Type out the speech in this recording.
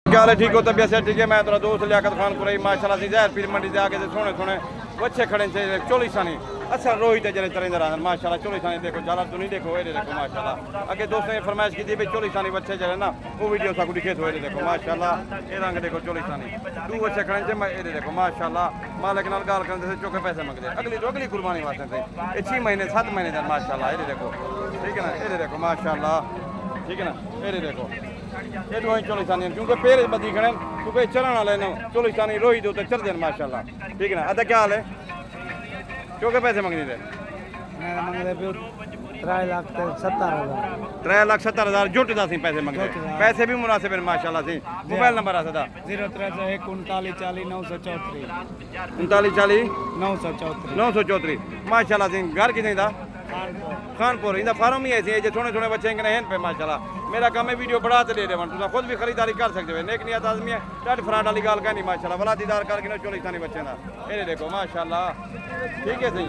क्या हाल है? ठीक हो? तबियत से ठीक है? मैं तेरा दोस्त लियाकत खान कुरई माशाल्लाह से जहर पीर मंडी से आके सोने सोने बच्चे खड़े थे चोलिसानी अच्छा रोहित है जरे तरह माशाल्लाह चोलिसानी देखो जाला तू नहीं देखो ये देखो माशाल्लाह आगे दोस्तों ने फरमाइश की थी भाई चोलिसानी बच्चे जरे ना वो वीडियो साकू दिखे तो ये देखो माशाल्लाह ये रंग देखो चोलिसानी तू बच्चे खड़े थे मैं ये देखो माशाल्लाह मालिक नाल गाल करते थे चौके पैसे मंगते अगली कुर्बानी वास्ते थे ये 6 महीने 7 महीने तक माशाल्लाह ये देखो ठीक है ना ये देखो माशाल्लाह ठीक है ना ये देखो ये दो चोलिसानी क्योंकि पेड़ बदी खड़े क्योंकि चरण वाले ने चोलिसानी रोहित होते चढ़ देन माशाल्लाह ठीक है ना अदा क्या हाल है क्योंकि पैसे मंगने थे 3,70,000 जुट दा सी पैसे मंगते पैसे भी मुनासिब है माशाल्लाह सी मोबाइल नंबर आ सदा 0301 3940 934 3940 934 माशाल्लाह सी घर कितने दा खानपुर इंदा फार्म ही ऐसे जो थोड़े थोड़े बच्चे इनके हैं पे माशाल्लाह मेरा काम है वीडियो बढ़ा दे रहे तुम खुद भी खरीदारी कर सकते हो नेक नियत आदमी है डट फ्राड वाली गाल कहनी माशाल्लाह वाला दीदार करके चोलिसानी बच्चे ना ये देखो माशाल्लाह ठीक है सही